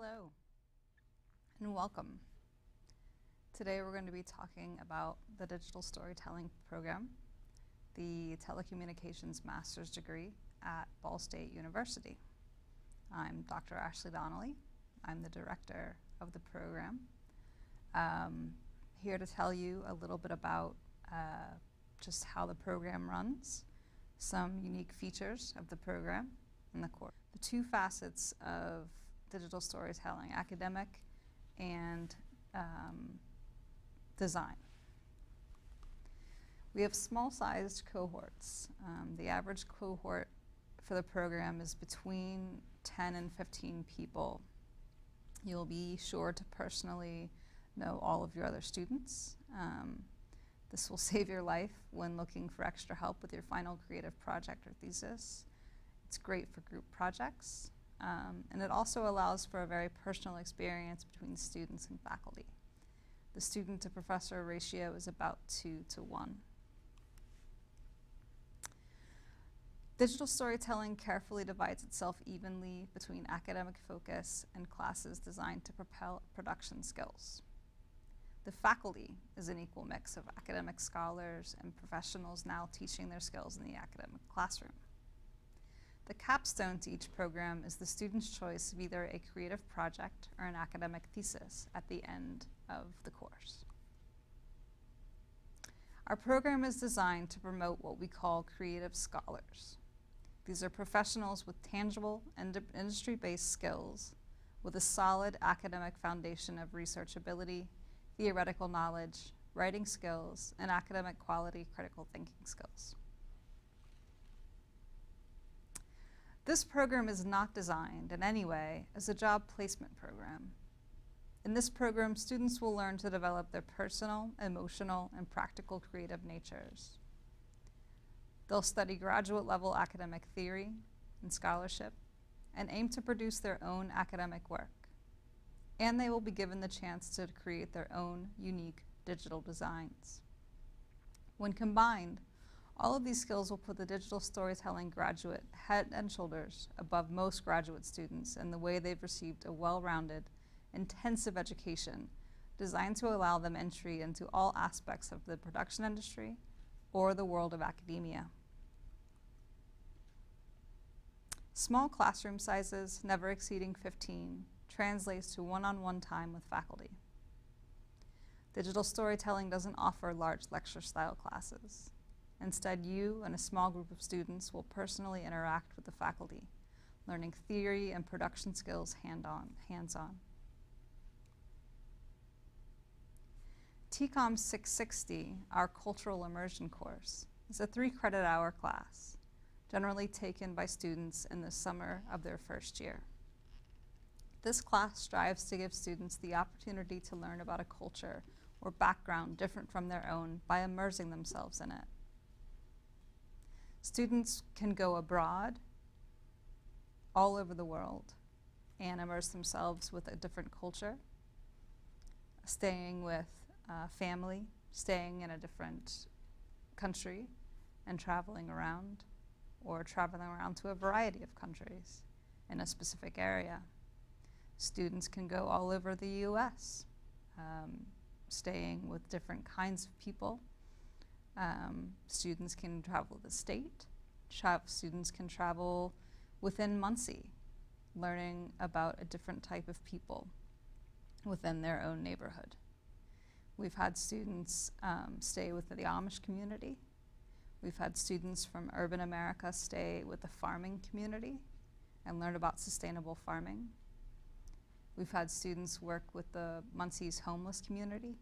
Hello and welcome. Today we're going to be talking about the Digital Storytelling Program, the Telecommunications Master's degree at Ball State University. I'm Dr. Ashley Donnelly. I'm the director of the program. Here to tell you a little bit about just how the program runs, some unique features of the program and the course. The two facets of digital storytelling, academic and design. We have small-sized cohorts. The average cohort for the program is between 10 and 15 people. You'll be sure to personally know all of your other students. This will save your life when looking for extra help with your final creative project or thesis. It's great for group projects, and it also allows for a very personal experience between students and faculty. The student-to-professor ratio is about 2:1. Digital storytelling carefully divides itself evenly between academic focus and classes designed to propel production skills. The faculty is an equal mix of academic scholars and professionals now teaching their skills in the academic classroom. The capstone to each program is the student's choice of either a creative project or an academic thesis at the end of the course. Our program is designed to promote what we call creative scholars. These are professionals with tangible and industry-based skills with a solid academic foundation of researchability, theoretical knowledge, writing skills, and academic quality critical thinking skills. This program is not designed in any way as a job placement program. In this program, students will learn to develop their personal, emotional, and practical creative natures. They'll study graduate-level academic theory and scholarship and aim to produce their own academic work. And they will be given the chance to create their own unique digital designs. When combined, all of these skills will put the digital storytelling graduate head and shoulders above most graduate students in the way they've received a well-rounded, intensive education designed to allow them entry into all aspects of the production industry or the world of academia. Small classroom sizes, never exceeding 15, translates to one-on-one time with faculty. Digital storytelling doesn't offer large lecture-style classes. Instead, you and a small group of students will personally interact with the faculty, learning theory and production skills hands-on. TCOM 660, our cultural immersion course, is a 3-credit-hour class, generally taken by students in the summer of their first year. This class strives to give students the opportunity to learn about a culture or background different from their own by immersing themselves in it. Students can go abroad, all over the world, and immerse themselves with a different culture, staying with family, staying in a different country, and traveling around, or traveling around to a variety of countries in a specific area. Students can go all over the US, staying with different kinds of people. Students can travel the state. Students can travel within Muncie, learning about a different type of people within their own neighborhood. We've had students stay with the Amish community. We've had students from urban America stay with the farming community and learn about sustainable farming. We've had students work with the Muncie's homeless community.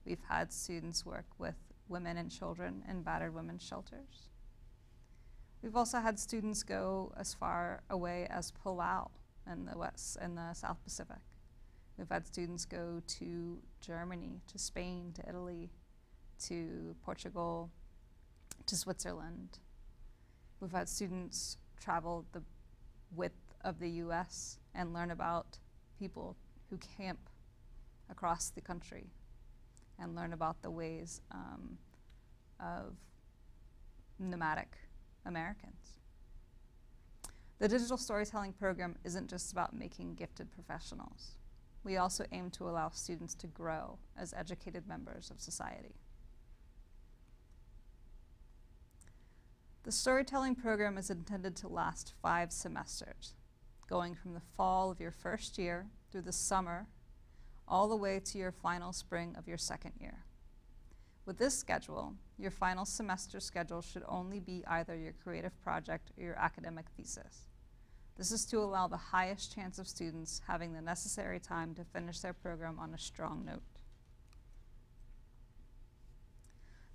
We've had students work with women and children in battered women's shelters. We've also had students go as far away as Palau in the South Pacific. We've had students go to Germany, to Spain, to Italy, to Portugal, to Switzerland. We've had students travel the width of the US and learn about people who camp across the country and learn about the ways of nomadic Americans. The digital storytelling program isn't just about making gifted professionals. We also aim to allow students to grow as educated members of society. The storytelling program is intended to last 5 semesters, going from the fall of your first year through the summer, all the way to your final spring of your second year. With this schedule, your final semester schedule should only be either your creative project or your academic thesis. This is to allow the highest chance of students having the necessary time to finish their program on a strong note.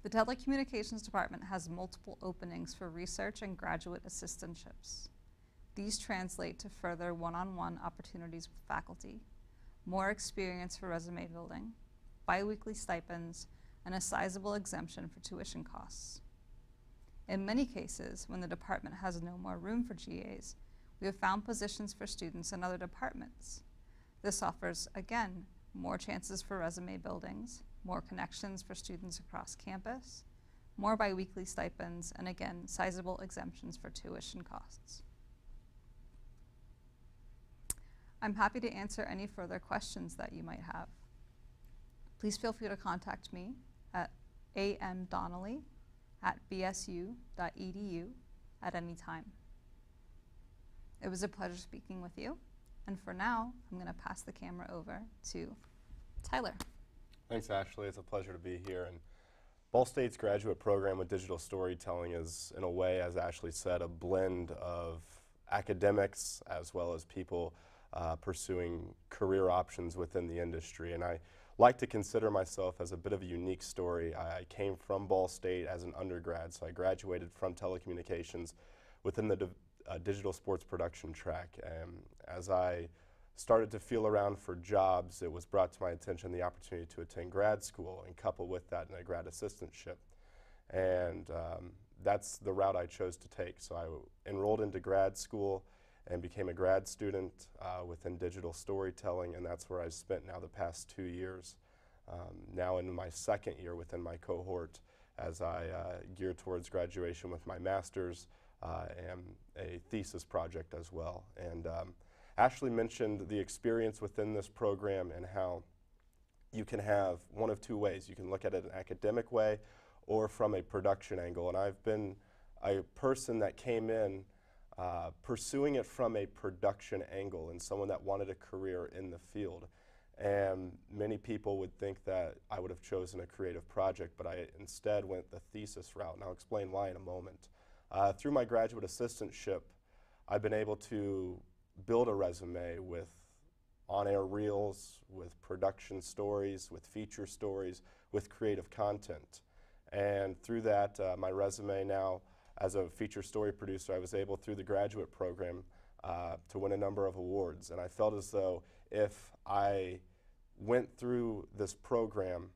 The Telecommunications Department has multiple openings for research and graduate assistantships. These translate to further one-on-one opportunities with faculty, more experience for resume building, biweekly stipends, and a sizable exemption for tuition costs. In many cases, when the department has no more room for GAs, we have found positions for students in other departments. This offers, again, more chances for resume buildings, more connections for students across campus, more biweekly stipends, and again, sizable exemptions for tuition costs. I'm happy to answer any further questions that you might have. Please feel free to contact me at amdonnelly@bsu.edu at any time. It was a pleasure speaking with you, and for now, I'm going to pass the camera over to Tyler. Thanks, Ashley. It's a pleasure to be here. And Ball State's graduate program with digital storytelling is, in a way, as Ashley said, a blend of academics as well as people pursuing career options within the industry. And I like to consider myself as a bit of a unique story. I came from Ball State as an undergrad, so I graduated from telecommunications within the digital sports production track. And as I started to feel around for jobs, it was brought to my attention the opportunity to attend grad school and couple with that in a grad assistantship. And that's the route I chose to take. So I enrolled into grad school and became a grad student within digital storytelling, and that's where I've spent now the past 2 years. Now in my second year within my cohort as I gear towards graduation with my master's and a thesis project as well. And Ashley mentioned the experience within this program and how you can have one of 2 ways. You can look at it an academic way or from a production angle. And I've been a person that came in pursuing it from a production angle and someone that wanted a career in the field. And many people would think that I would have chosen a creative project, but I instead went the thesis route, and I'll explain why in a moment. Through my graduate assistantship, I've been able to build a resume with on-air reels, with production stories, with feature stories, with creative content. And through that, my resume now, as a feature story producer, I was able, through the graduate program, to win a number of awards. And I felt as though if I went through this program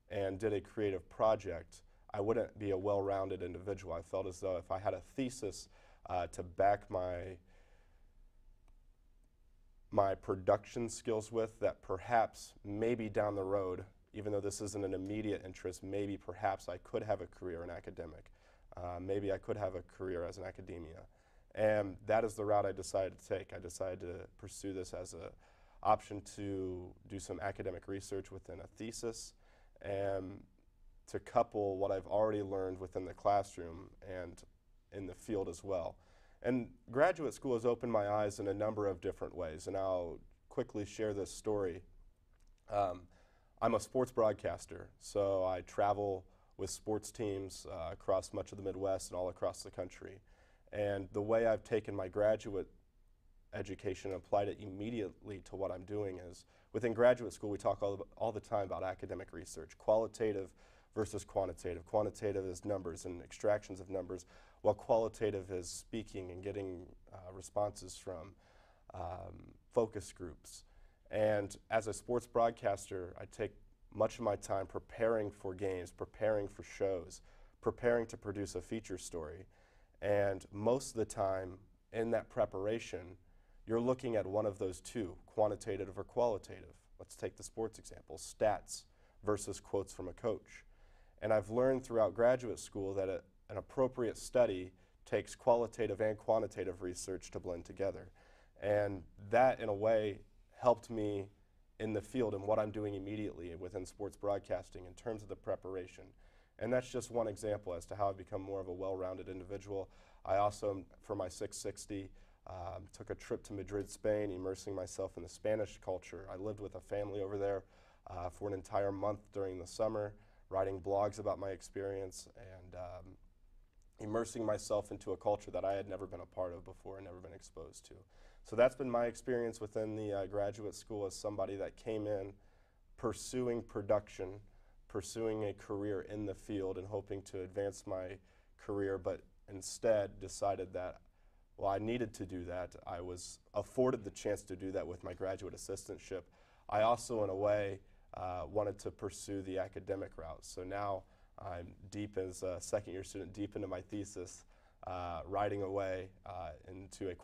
and did a creative project, I wouldn't be a well-rounded individual. I felt as though if I had a thesis to back my production skills with, that perhaps maybe down the road, even though this isn't an immediate interest, maybe perhaps I could have a career in academic. Maybe I could have a career as an academia. And that is the route I decided to take. I decided to pursue this as an option to do some academic research within a thesis and to couple what I've already learned within the classroom and in the field as well. And graduate school has opened my eyes in a number of different ways, and I'll quickly share this story. I'm a sports broadcaster, so I travel with sports teams across much of the Midwest and all across the country. And the way I've taken my graduate education and applied it immediately to what I'm doing is, within graduate school we talk all the time about academic research, qualitative versus quantitative. Quantitative is numbers and extractions of numbers, while qualitative is speaking and getting responses from focus groups. And as a sports broadcaster, I take much of my time preparing for games, preparing for shows, preparing to produce a feature story. And most of the time in that preparation, you're looking at one of those 2, quantitative or qualitative. Let's take the sports example, stats versus quotes from a coach. And I've learned throughout graduate school that an appropriate study takes qualitative and quantitative research to blend together. And that, in a way, helped me in the field and what I'm doing immediately within sports broadcasting in terms of the preparation. And that's just one example as to how I've become more of a well-rounded individual. I also, for my 660, took a trip to Madrid, Spain, immersing myself in the Spanish culture. I lived with a family over there for an entire month during the summer, writing blogs about my experience and immersing myself into a culture that I had never been a part of before and never been exposed to. So that's been my experience within the graduate school as somebody that came in pursuing production, pursuing a career in the field and hoping to advance my career, but instead decided that, well, I needed to do that. I was afforded the chance to do that with my graduate assistantship. I also, in a way, wanted to pursue the academic route. So now I'm deep as a second-year student, deep into my thesis, writing away into a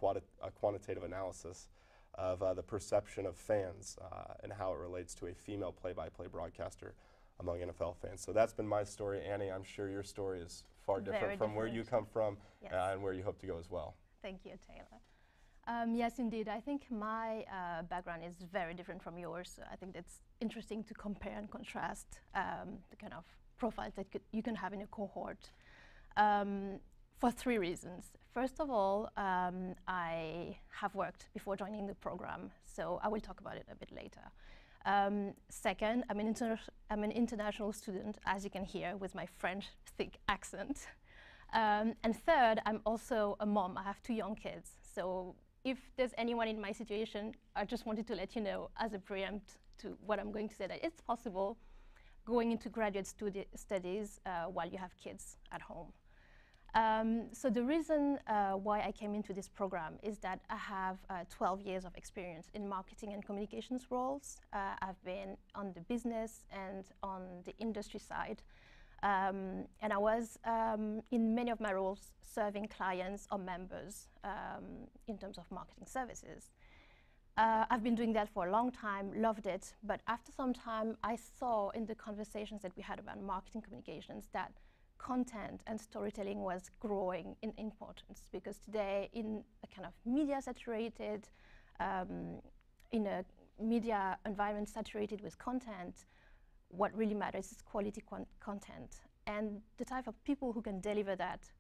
quantitative analysis of the perception of fans and how it relates to a female play-by-play broadcaster among NFL fans. So that's been my story. Annie, I'm sure your story is far different from where you come from. Yes. And where you hope to go as well. Thank you, Taylor. Yes, indeed. I think my background is very different from yours. I think it's interesting to compare and contrast the kind of profiles that you can have in a cohort for three reasons. First of all, I have worked before joining the program, so I will talk about it a bit later. Second, I'm an international student, as you can hear, with my French thick accent. And third, I'm also a mom. I have 2 young kids. So if there's anyone in my situation, I just wanted to let you know as a preempt to what I'm going to say, that it's possible going into graduate studies while you have kids at home. So the reason why I came into this program is that I have 12 years of experience in marketing and communications roles. I've been on the business and on the industry side. And I was, in many of my roles, serving clients or members in terms of marketing services. I've been doing that for a long time, loved it, but after some time, I saw in the conversations that we had about marketing communications that content and storytelling was growing in importance, because today, in a kind of media saturated, in a media environment saturated with content, what really matters is quality content. And the type of people who can deliver that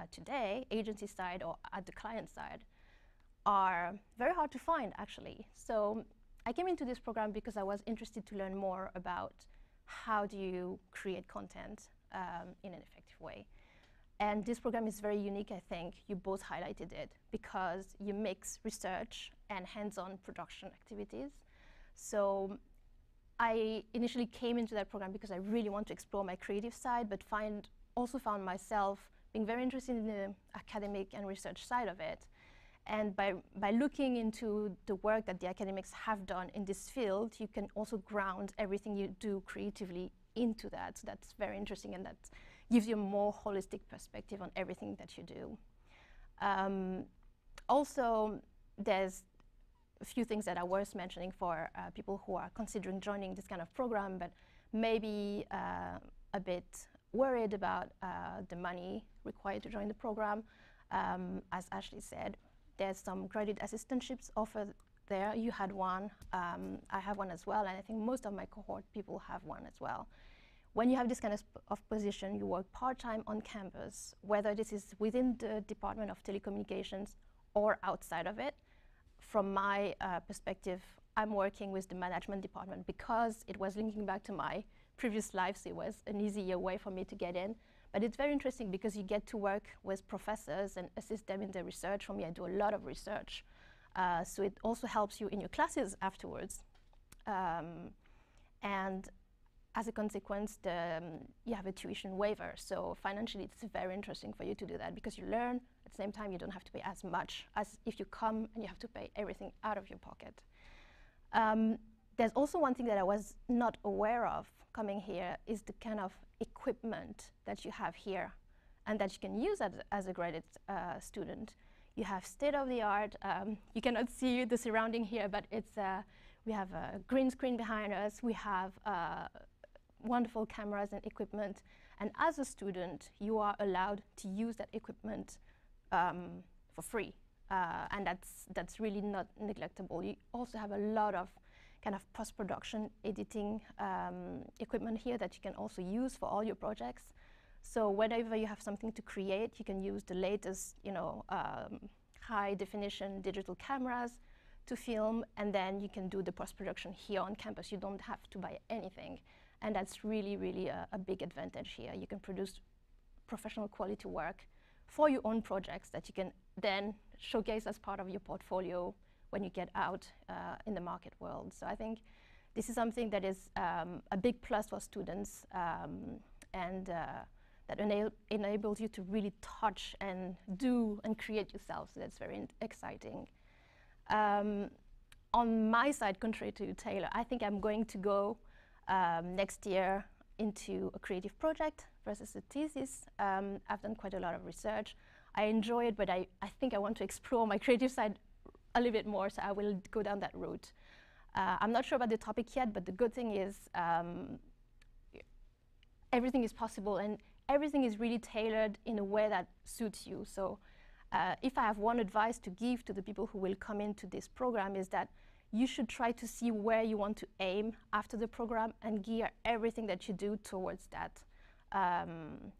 today, agency side or at the client side, are very hard to find, actually. So I came into this program because I was interested to learn more about how do you create content in an effective way. And this program is very unique, I think. You both highlighted it, because you mix research and hands-on production activities. So I initially came into that program because I really want to explore my creative side, but also found myself being very interested in the academic and research side of it. And by looking into the work that the academics have done in this field, you can also ground everything you do creatively into that. So that's very interesting, and that gives you a more holistic perspective on everything that you do. Also, there's a few things that are worth mentioning for people who are considering joining this kind of program, but maybe a bit worried about the money required to join the program. As Ashley said, there's some graduate assistantships offered there. You had one, I have one as well, and I think most of my cohort people have one as well. When you have this kind of position, you work part-time on campus, whether this is within the Department of Telecommunications or outside of it. From my perspective, I'm working with the management department because it was linking back to my previous life, so it was an easier way for me to get in. But it's very interesting because you get to work with professors and assist them in their research. For me, I do a lot of research. So it also helps you in your classes afterwards. And as a consequence, you have a tuition waiver. So financially, it's very interesting for you to do that because you learn. At the same time, you don't have to pay as much as if you come and you have to pay everything out of your pocket. There's also one thing that I was not aware of coming here is the kind of equipment that you have here and that you can use as a graduate student. You have state-of-the-art, you cannot see the surrounding here, but we have a green screen behind us, we have wonderful cameras and equipment, and as a student, you are allowed to use that equipment for free, and that's really not neglectable. You also have a lot of kind of post-production editing equipment here that you can also use for all your projects. So whenever you have something to create, you can use the latest, high-definition digital cameras to film, and then you can do the post-production here on campus. You don't have to buy anything, and that's really, really a big advantage here. You can produce professional quality work for your own projects that you can then showcase as part of your portfolio when you get out in the market world. So I think this is something that is a big plus for students, and that enables you to really touch and do and create yourself. So that's very exciting. On my side, contrary to Taylor, I think I'm going to go next year into a creative project versus a thesis. I've done quite a lot of research. I enjoy it, but I think I want to explore my creative side a little bit more, so I will go down that route. I'm not sure about the topic yet, but the good thing is everything is possible, and everything is really tailored in a way that suits you. So if I have one advice to give to the people who will come into this program, is that you should try to see where you want to aim after the program and gear everything that you do towards that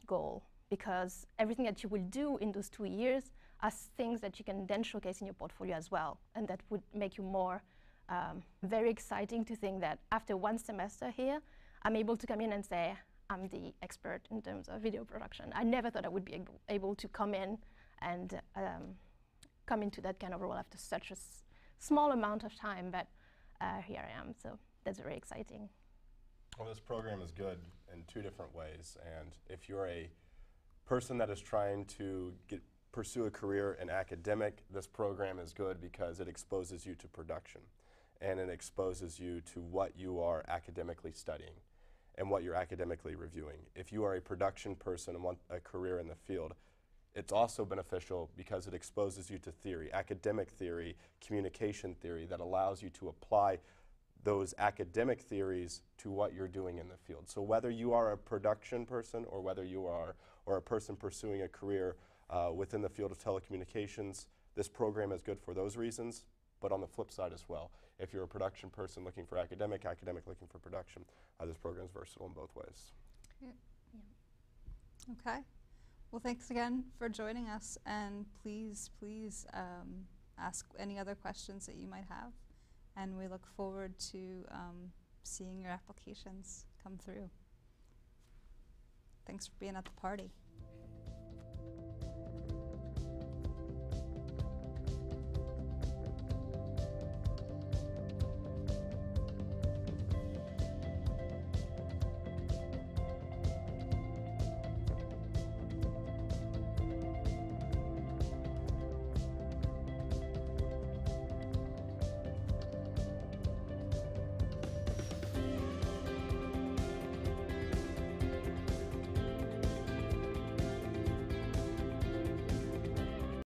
goal, because everything that you will do in those 2 years are things that you can then showcase in your portfolio as well, and that would make you more very exciting to think that after 1 semester here, I'm able to come in and say, I'm the expert in terms of video production. I never thought I would be able to come in and come into that kind of role after such a small amount of time, but here I am, so that's very exciting. Well, this program is good in 2 different ways, and if you're a person that is trying to pursue a career in academic, this program is good because it exposes you to production, and it exposes you to what you are academically studying and what you're academically reviewing. If you are a production person and want a career in the field, it's also beneficial because it exposes you to theory, academic theory, communication theory, that allows you to apply those academic theories to what you're doing in the field. So whether you are a production person or whether you are a person pursuing a career within the field of telecommunications, this program is good for those reasons, but on the flip side as well. If you're a production person looking for academic looking for production, this program is versatile in both ways. Yeah. Okay. Well, thanks again for joining us, and please ask any other questions that you might have, and we look forward to seeing your applications come through. Thanks for being at the party.